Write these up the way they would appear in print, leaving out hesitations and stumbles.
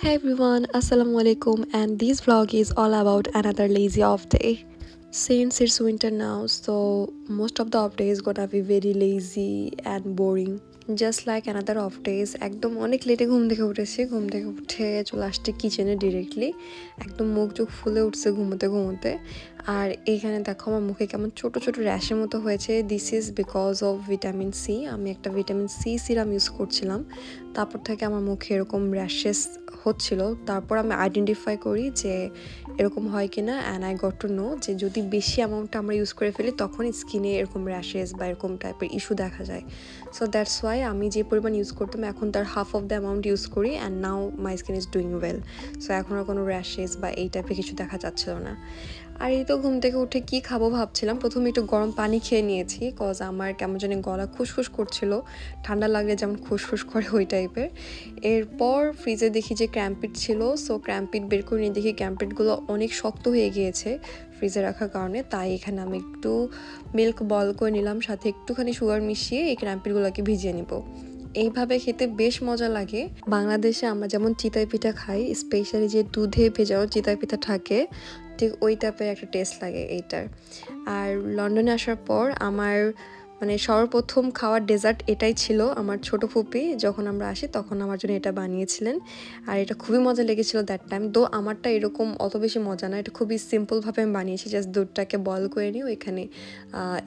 Hey everyone, Assalamu alaikum, and this vlog is all about another lazy off day. Since it's winter now, so most of the off day is gonna be very lazy and boring. Just like another off days, একদম অনেক লেটে ঘুম থেকে উঠেছি, ঘুম থেকে উঠে চলে আসছে কিচেনে ডিরেক্টলি, একদম মুখ চোখ ফুলে উঠছে ঘুমোতে ঘুমোতে। আর এইখানে দেখো আমার মুখে কেমন ছোট ছোট র্যাশের মতো হয়েছে। This is because of vitamin C. আমি একটা ভিটামিন সি সিরাম ইউজ করছিলাম, তারপর থেকে আমার মুখে এরকম র্যাশেস হচ্ছিল। তারপর আমি আইডেন্টিফাই করি যে এরকম হয় কিনা, and I got to know যে যদি বেশি অ্যামাউন্টটা আমরা ইউজ করে ফেলি তখন স্কিনে এরকম র্যাশেস বা এরকম টাইপের ইস্যু দেখা যায়। সো দ্যাটস ওয়াই আমি যে পরিমাণ ইউজ করতাম এখন তার half of the amount use করি, and now my skin is doing well. So এখন আর কোনো র্যাশেস বা এই টাইপের কিছু দেখা যাচ্ছিল না। আর এই তো ঘুম থেকে উঠে কি খাবো ভাবছিলাম, প্রথমে একটু গরম পানি খেয়ে নিয়েছি, কজ আমার কেমন জানি গলা খুসখুস করছিল, ঠান্ডা লাগলে যেমন খুসখুস করে ওই টাইপের। এরপর ফ্রিজে দেখি যে ক্র্যাম্পিট ছিল, সো ক্র্যাম্পিট বের করে নিয়ে দেখি ক্র্যাম্পিটগুলো অনেক শক্ত হয়ে গিয়েছে ফ্রিজে রাখার কারণে। তাই এখানে আমি একটু মিল্ক বয়েল করে নিলাম, সাথে একটুখানি সুগার মিশিয়ে এই ক্র্যাম্পিটগুলোকে ভিজিয়ে নিব। এইভাবে খেতে বেশ মজা লাগে। বাংলাদেশে আমরা যেমন চিতই পিঠা খাই, স্পেশালি যে দুধে ভেজানো চিতই পিঠা থাকে, ঠিক ওই টাইপের একটা টেস্ট লাগে এইটার। আর লন্ডনে আসার পর আমার সর্বপ্রথম খাওয়ার ডেজার্ট এটাই ছিল। আমার ছোট ফুপি যখন আমরা আসি তখন আমার জন্য এটা বানিয়েছিলেন, আর এটা খুবই মজা লেগেছিল দ্যাট টাইম। তো আমারটা এরকম অত বেশি মজা না, এটা খুবই সিম্পলভাবে আমি বানিয়েছি, জাস্ট দুধটাকে বয়েল করে নিয়ে ওইখানে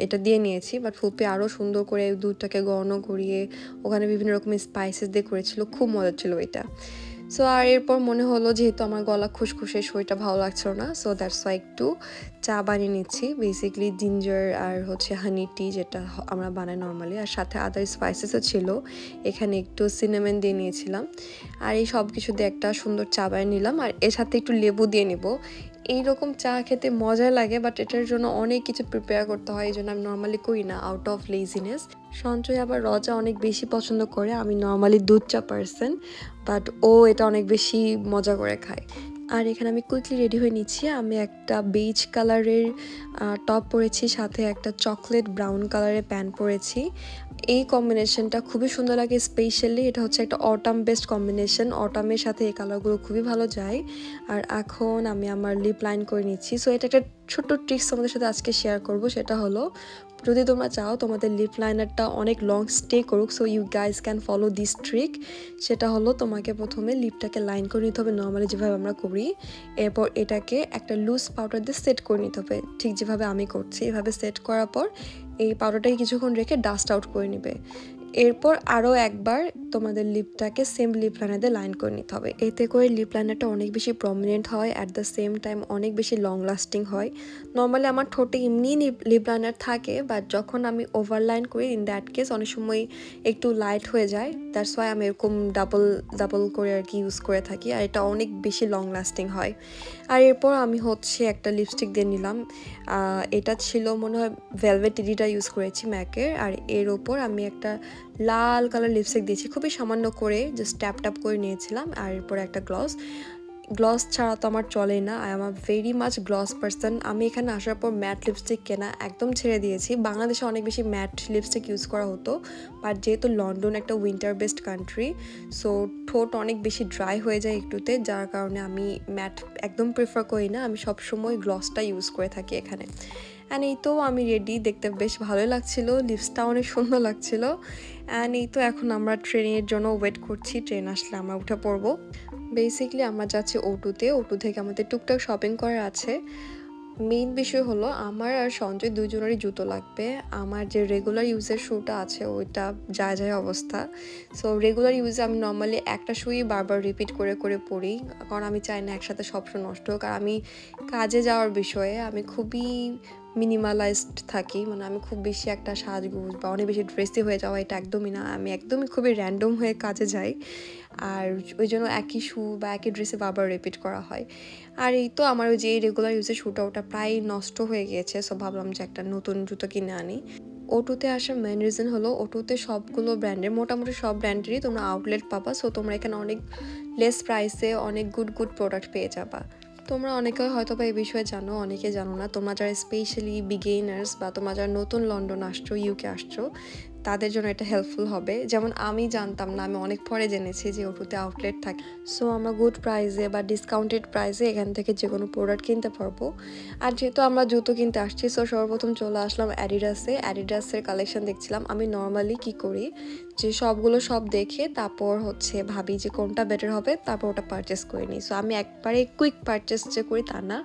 এটা দিয়ে নিয়েছি। বাট ফুপি আরও সুন্দর করে দুধটাকে ঘন করিয়ে ওখানে বিভিন্ন রকমের স্পাইসেস দিয়ে করেছিল, খুব মজা ছিল এটা। সো আর এরপর মনে হলো যেহেতু আমার গলা খুসখুসে, শরীরটা ভালো লাগছিল না, সো দ্যাটস ওয়াই একটু চা বানিয়ে নিচ্ছি। বেসিক্যালি জিঞ্জার আর হানি টি যেটা আমরা বানাই নর্মালি, আর সাথে আদার স্পাইসেসও ছিল। এখানে একটু সিনামন দিয়ে নিয়েছিলাম, আর এই সব কিছু দিয়ে একটা সুন্দর চা বানিয়ে নিলাম, আর এর সাথে একটু লেবু দিয়ে নেব। এইরকম চা খেতে মজা লাগে, বাট এটার জন্য অনেক কিছু প্রিপেয়ার করতে হয়, এই জন্য আমি নর্মালি করি না, আউট অফ লেজিনেস। সঞ্চয় আবার রজা অনেক বেশি পছন্দ করে, আমি নর্মালি দুধ চা পারসন, বাট ও এটা অনেক বেশি মজা করে খায়। আর এখানে আমি কুইকলি রেডি হয়ে নিচ্ছি। আমি একটা বেজ কালারের টপ পরেছি, সাথে একটা চকলেট ব্রাউন কালারের প্যান্ট পরেছি। এই কম্বিনেশনটা খুবই সুন্দর লাগে, স্পেশালি এটা হচ্ছে একটা অটাম বেস্ট কম্বিনেশন, অটামের সাথে এই কালারগুলো খুবই ভালো যায়। আর এখন আমি আমার লিপ লাইন করে নিচ্ছি। সো এটা একটা ছোট্ট ট্রিক্স তোমাদের সাথে আজকে শেয়ার করব, সেটা হলো যদি তোমরা চাও তোমাদের লিপ লাইনারটা অনেক লং স্টে করুক, so you guys can follow this trick. সেটা হলো তোমাকে প্রথমে লিপটাকে লাইন করে নিতে হবে নর্মালি যেভাবে আমরা করি, এরপর এটাকে একটা লুজ পাউডার দিয়ে সেট করে নিতে হবে, ঠিক যেভাবে আমি করছি। এভাবে সেট করার পর এই পাউডারটাকে কিছুক্ষণ রেখে ডাস্ট আউট করে নেবে। এরপর আরও একবার তোমাদের লিপটাকে সেম লিপ লাইনার দিয়ে লাইন করে নিতে হবে। এতে করে লিপ লাইনারটা অনেক বেশি প্রমিনেন্ট হয়, অ্যাট দ্য সেম টাইম অনেক বেশি লং লাস্টিং হয়। নর্মালি আমার ঠোঁটে এমনি লিপ লাইনার থাকে, বাট যখন আমি ওভারলাইন করি ইন দ্যাট কেস অনেক সময় একটু লাইট হয়ে যায়, দ্যাটস ওয়াই আমি এরকম ডাবল করে আর কি ইউজ করে থাকি, আর এটা অনেক বেশি লং লাস্টিং হয়। আর এরপর আমি একটা লিপস্টিক দিয়ে নিলাম, এটা ছিল মনে হয় ভেলভেট টিডিটা ইউজ করেছি ম্যাকের, আর এর ওপর আমি একটা লাল কালার লিপস্টিক দিয়েছি, খুবই সামান্য করে জাস্ট ট্যাপ করে নিয়েছিলাম। আর এরপর একটা গ্লস ছাড়া তো আমার চলে না, I am a very much gloss person. আমি এখানে আসার পর ম্যাট লিপস্টিক কেনা একদম ছেড়ে দিয়েছি। বাংলাদেশে অনেক বেশি ম্যাট লিপস্টিক ইউজ করা হতো, বাট যেহেতু লন্ডন একটা উইন্টার বেস্ট কান্ট্রি, সো ঠোঁট অনেক বেশি ড্রাই হয়ে যায় একটুতে, যার কারণে আমি ম্যাট একদম প্রেফার করি না, আমি সবসময় গ্লসটা ইউজ করে থাকি এখানে। অ্যান্ড এই তো আমি রেডি, দেখতে বেশ ভালোই লাগছিল, লিপসটা অনেক সুন্দর লাগছিল। অ্যান্ড এই তো এখন আমরা ট্রেনের জন্য ওয়েট করছি, ট্রেন আসলে আমরা উঠে পড়বো। বেসিকলি আমরা যাচ্ছি ওটু থেকে আমাদের টুকটাক শপিং করার আছে। মেইন বিষয় হলো আমার আর সঞ্জয় দুজনেরই জুতো লাগবে। আমার যে রেগুলার ইউজের শ্যুটা আছে ওইটা যায় অবস্থা, সো রেগুলার ইউজে আমি নর্মালি একটা শ্যুই বারবার রিপিট করে পরি, কারণ আমি চাই না একসাথে সব শ্যু নষ্ট হোক। আর আমি কাজে যাওয়ার বিষয়ে আমি খুবই মিনিমালাইজড থাকি, আমি খুব বেশি একটা সাজগোজ বা অনেক বেশি ড্রেসি হয়ে যাওয়া এটা একদমই না, আমি একদমই খুবই র্যান্ডম হয়ে কাজে যাই, আর ওই জন্য একই শ্যু বা একই ড্রেসে বারবার রিপিট করা হয়। আর এই তো আমার ওই যে রেগুলার ইউজের শ্যুটা ওটা প্রায় নষ্ট হয়ে গিয়েছে, সো ভাবলাম যে একটা নতুন জুতো কিনে আনি। ওটুতে আসার মেন রিজন হলো ওটুতে সবগুলো ব্র্যান্ডের, মোটামুটি সব ব্র্যান্ডেরই তোমরা আউটলেট পাবা, সো তোমরা এখানে অনেক লেস প্রাইসে অনেক গুড প্রোডাক্ট পেয়ে যাবা। তোমরা অনেকে হয়তো বা এই বিষয়ে জানো, অনেকে জানো না। তোমরা যারা স্পেশালি বিগিনার্স বা তোমরা যারা নতুন লন্ডন আসছো, ইউকে আসছো, তাদের জন্য এটা হেল্পফুল হবে। যেমন আমি জানতাম না, আমি অনেক পরে জেনেছি যে ওটুতে আউটলেট থাকে। সো আমরা গুড প্রাইসে বা ডিসকাউন্টেড প্রাইসে এখান থেকে যে কোনো প্রোডাক্ট কিনতে পারবো। আর যেহেতু আমরা জুতো কিনতে আসছি, সো সর্বপ্রথম চলে আসলাম অ্যাডিডাসের কালেকশন দেখছিলাম। আমি নর্মালি কি করি যে সব দেখে তারপর হচ্ছে ভাবি যে কোনটা বেটার হবে, তারপর ওটা পারচেস করে নিই। সো আমি একবারে কুইক পারচেস যে করি তা না,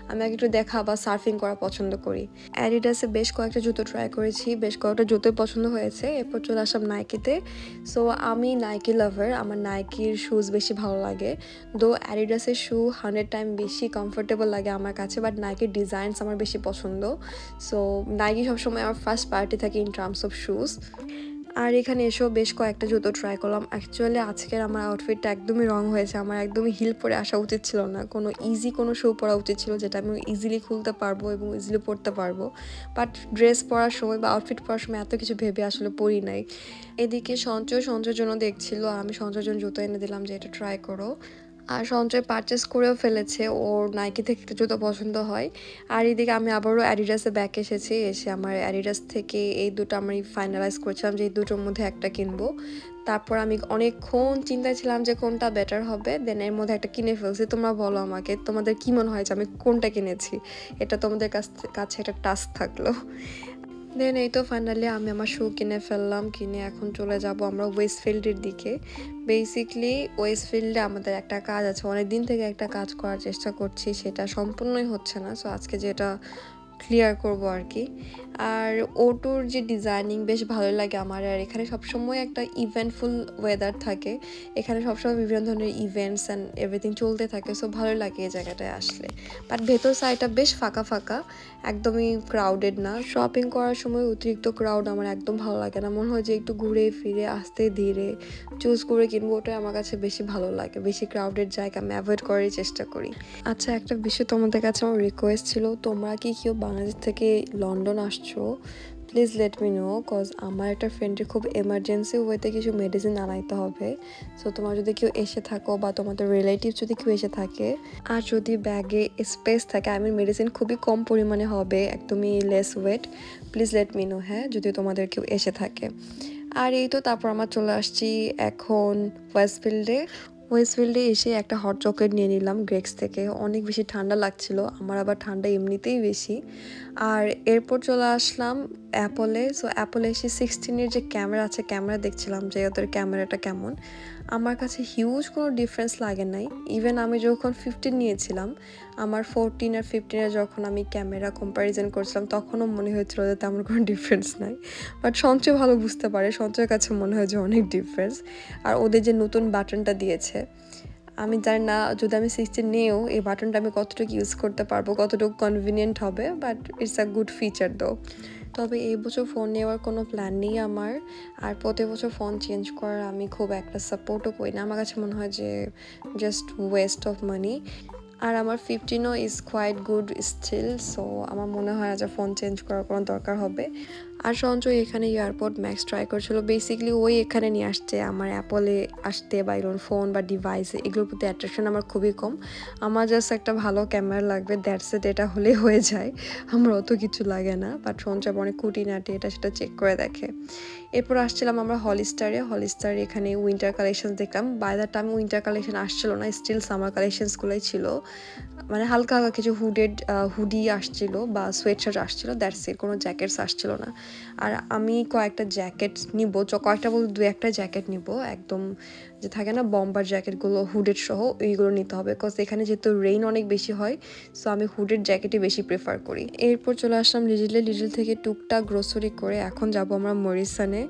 আমি একটু দেখা বা সার্ফিং করা পছন্দ করি। অ্যাডিডাসে বেশ কয়েকটা জুতো ট্রাই করেছি, বেশ কয়েকটা জুতোই পছন্দ হয়েছে। এরপর চলে আসলাম নাইকিতে। সো আমি নাইকি লাভার, আমার নাইকির শুজ বেশি ভালো লাগে। দো অ্যাডিডাসের শু 100 টাইম বেশি কমফোর্টেবল লাগে আমার কাছে, বাট নাইকির ডিজাইনস আমার বেশি পছন্দ। সো নাইকি সবসময় আমার ফার্স্ট প্রায়োরিটি থাকে ইন টার্মস অফ শুজ। আর এখানে এসেও বেশ কয়েকটা জুতো ট্রাই করলাম। অ্যাকচুয়ালি আজকের আমার আউটফিটটা একদমই রং হয়েছে, আমার একদমই হিল পরে আসা উচিত ছিল না, কোনো শু পরা উচিত ছিল যেটা আমি ইজিলি খুলতে পারবো এবং ইজিলি পরতে পারবো। বাট ড্রেস পরার সময় বা আউটফিট পরার সময় এত কিছু ভেবে আসলে পরি নাই। এদিকে সঞ্চয়ের জন্য দেখছিল, আর আমি সঞ্চয়ের জন্য জুতো এনে দিলাম যে এটা ট্রাই করো। আর সঞ্চয় পারচেস করেও ফেলেছে, ওর নাইকি থেকে একটা জুতো পছন্দ হয়। আর এদিকে আমি আবারও অ্যাডিডাসে ব্যাক এসে আমার অ্যাডিডাস থেকে এই দুটো আমি ফাইনালাইজ করেছিলাম যে এই দুটোর মধ্যে একটা কিনবো। তারপর আমি অনেকক্ষণ চিন্তায় ছিলাম যে কোনটা বেটার হবে, দেন এর মধ্যে একটা কিনে ফেলছি। তোমরা বলো আমাকে তোমাদের কি মনে হয় যে আমি কোনটা কিনেছি, এটা তোমাদের কাছে একটা টাস্ক থাকলো। দেন এই তো ফাইনালি আমি আমার শু কিনে ফেললাম, কিনে এখন চলে যাব আমরা ওয়েস্টফিল্ডের দিকে। বেসিকলি ওয়েস্টফিল্ডে আমাদের একটা কাজ আছে, অনেক দিন থেকে একটা কাজ করার চেষ্টা করছি, সেটা সম্পূর্ণই হচ্ছে না। সো আজকে যেটা ক্লিয়ার করব আর কি। আর ওটুর যে ডিজাইনিং বেশ ভালোই লাগে আমার। আর এখানে সবসময় একটা ইভেন্টফুল ওয়েদার থাকে, এখানে সবসময় বিভিন্ন ধরনের ইভেন্টস অ্যান্ড এভরিথিং চলতে থাকে। সো ভালোই লাগে এই জায়গাটায় আসলে। বাট ভেতর সাইডটা বেশ ফাঁকা ফাঁকা, একদমই ক্রাউডেড না। শপিং করার সময় অতিরিক্ত ক্রাউড আমার একদম ভালো লাগে না, মনে হয় যে একটু ঘুরে ফিরে আস্তে ধীরে চুজ করে কিনবো, ওটাই আমার কাছে বেশি ভালো লাগে। বেশি ক্রাউডেড জায়গা আমি অ্যাভয়েড করারই চেষ্টা করি। আচ্ছা, একটা বিষয় তোমাদের কাছে আমার রিকোয়েস্ট ছিল, তোমরা কি কেউ বাংলাদেশ থেকে লন্ডন আসছো, please let me know, cause আমার একটা ফ্রেন্ডের খুব এমার্জেন্সি ওয়েতে কিছু মেডিসিন আনাইতে হবে। সো তোমার যদি কেউ এসে থাকো বা তোমাদের রিলেটিভ যদি কেউ এসে থাকে, আর যদি ব্যাগে স্পেস থাকে, আমি মেডিসিন খুবই কম পরিমাণে হবে, একদমই less weight, please let me know, হ্যাঁ, যদি তোমাদের কেউ এসে থাকে। আর এই তো তারপর আমরা চলে আসছি এখন ওয়েস্টফিল্ডে এসে একটা হট চকলেট নিয়ে নিলাম গ্রেক্স থেকে। অনেক বেশি ঠান্ডা লাগছিল, আমার আবার ঠান্ডা এমনিতেই বেশি। আর এরপর চলে আসলাম অ্যাপলে। সো অ্যাপলে এসে 16-এর যে ক্যামেরা আছে, ক্যামেরা দেখছিলাম যে ওদের ক্যামেরাটা কেমন। আমার কাছে হিউজ কোনো ডিফারেন্স লাগে নাই। ইভেন আমি যখন 15 নিয়েছিলাম, আমার 14 আর 15-এর যখন আমি ক্যামেরা কম্প্যারিজন করছিলাম, তখনও মনে হয়েছিল যে তেমন কোনো ডিফারেন্স নাই। বাট সঞ্চয় ভালো বুঝতে পারে, সঞ্চয়ের কাছে মনে হয় যে অনেক ডিফারেন্স। আর ওদের যে নতুন বাটনটা দিয়েছে, আমি জানি না যদি আমি 16 নিয়েও এই বাটনটা আমি কতটুকু ইউজ করতে পারবো, কতটুকু কনভিনিয়েন্ট হবে, but it's a good feature দো। তবে এই বছর ফোন নেওয়ার কোনো প্ল্যান নেই আমার। আর প্রতি বছর ফোন চেঞ্জ করার আমি খুব একটা সাপোর্টও করি না, আমার কাছে মনে হয় যে জাস্ট ওয়েস্ট অফ মানি। আর আমার 15ও is quite good still, so আমার মনে হয় যে ফোন চেঞ্জ করার কোনো দরকার হবে। আর সঞ্চয় এখানে এয়ারপড ম্যাক্স ট্রাই করছিল, বেসিক্যালি ওই এখানে নিয়ে আসছে আমার অ্যাপলে আসতে, বা এরকম ফোন বা ডিভাইসে এগুলোর প্রতি অ্যাট্রাকশন আমার খুবই কম। আমার জাস্ট একটা ভালো ক্যামেরা লাগবে, দ্যাটস ইট, এটা হলেই হয়ে যায়, আমার অত কিছু লাগে না। বাট সঞ্চয় অনেক খুঁটিনাটি এটা সেটা চেক করে দেখে। এরপর আসছিলাম আমরা হলিস্টারে এখানে উইন্টার কালেকশন দেখলাম। By the time winter collection আসছিল না, স্টিল সামার কালেকশনসগুলোই ছিল, মানে হালকা হালকা কিছু হুডি আসছিল বা সোয়েটশার্ট আসছিল, দ্যাটস ইট, কোনো জ্যাকেটস আসছিল না। আর আমি কয়েকটা জ্যাকেট নিব, কয়েকটা বলতে 2-1টা জ্যাকেট নিব, একদম যে থাকে না বম্বার জ্যাকেটগুলো হুডেড সহ, এইগুলো নিতে হবে, বিকজ এখানে যেহেতু রেইন অনেক বেশি হয়, সো আমি হুডেড জ্যাকেটই বেশি প্রেফার করি। এরপর চলে আসলাম লিডল থেকে টুকটাক গ্রোসারি করে এখন যাব আমরা মরিসনে।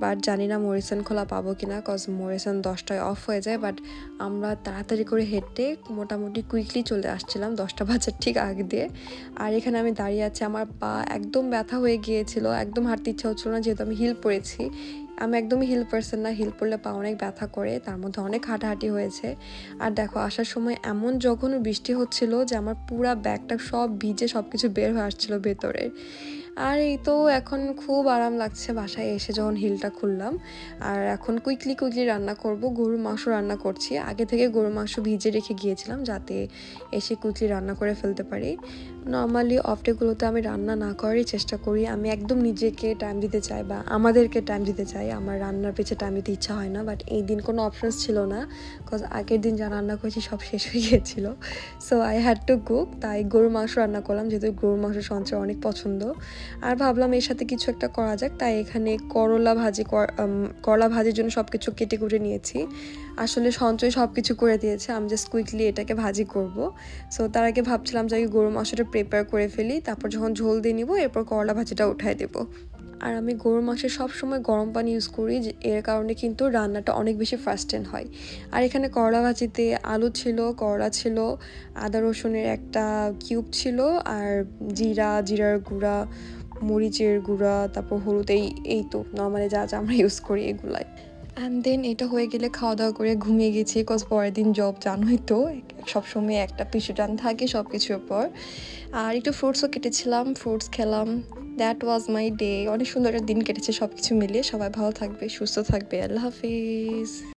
বাট জানি না মরিসন খোলা পাবো কিনা, কজ মরিসন 10টায় অফ হয়ে যায়। বাট আমরা তাড়াতাড়ি করে হেঁটে মোটামুটি কুইকলি চলে আসছিলাম 10টা বাজার ঠিক আগে দিয়ে। আর এখানে আমি দাঁড়িয়ে আছি, আমার পা একদম ব্যথা হয়ে গিয়েছিল, একদম হাঁটতে ইচ্ছা হচ্ছিল না, যেহেতু আমি হিল পরেছি। আমি একদমই হিল পারসন না, হিল পরলে পা অনেক ব্যথা করে, তার মধ্যে অনেক হাঁটাহাঁটি হয়েছে। আর দেখো আসার সময় এমন জঘন্য বৃষ্টি হচ্ছিল যে আমার পুরা ব্যাগটা সব ভিজে সব কিছু বের হয়ে আসছিল ভেতরে। আর এই তো এখন খুব আরাম লাগছে বাসায় এসে যখন হিলটা খুললাম। আর এখন কুইকলি রান্না করব, গরুর মাংস রান্না করছি। আগে থেকে গরুর মাংস ভিজে রেখে গিয়েছিলাম যাতে এসে কুইকলি রান্না করে ফেলতে পারি। নর্মালি অফ ডেগুলোতে আমি রান্না না করারই চেষ্টা করি। আমি একদম নিজেকে টাইম দিতে চাই বা আমাদেরকে টাইম দিতে চাই, আমার রান্নার পিছে টাইম দিতে ইচ্ছা হয় না। বাট এই দিন কোনো অপশনস ছিল না, বিকজ আগের দিন যা রান্না করেছি সব শেষ হয়ে গিয়েছিল। So I had to cook, তাই গরুর মাংস রান্না করলাম, যেহেতু গরুর মাংস সঞ্চয় অনেক পছন্দ। আর ভাবলাম এর সাথে কিছু একটা করা যাক, তাই এখানে করলা ভাজির জন্য সব কিছু কেটে কুটে নিয়েছি। আসলে সঞ্চয় সব কিছু করে দিয়েছে, আমি জাস্ট কুইকলি এটাকে ভাজি করব। সো তার আগে ভাবছিলাম যে গরুর মাংসটা প্রিপেয়ার করে ফেলি, তারপর যখন ঝোল দিয়ে নিব এরপর করলা ভাজিটা উঠাই দেবো। আর আমি গরুর মাংসে সবসময় গরম পানি ইউজ করি, এর কারণে কিন্তু রান্নাটা অনেক বেশি ফাস্টেন হয়। আর এখানে করলা ভাজিতে আলু ছিল, করলা ছিল, আদা রসুনের একটা কিউব ছিল, আর জিরার গুঁড়া, মরিচের গুঁড়া, তারপর হলুদ, এই তো নর্মালি যা যা আমরা ইউজ করি এগুলাই। অ্যান্ড দেন এটা হয়ে গেলে খাওয়া দাওয়া করে ঘুমিয়ে গেছি, বিকজ পরের দিন জব জানোই তো, সবসময় একটা পিছু টান থাকে সব কিছুর পর। আর একটু ফ্রুটসও কেটেছিলাম, ফ্রুটস খেলাম। That was my day. অনেক সুন্দর একটা দিন কেটেছে সব কিছু মিলিয়ে। সবাই ভালো থাকবে, সুস্থ থাকবে। আল্লাহ হাফিজ।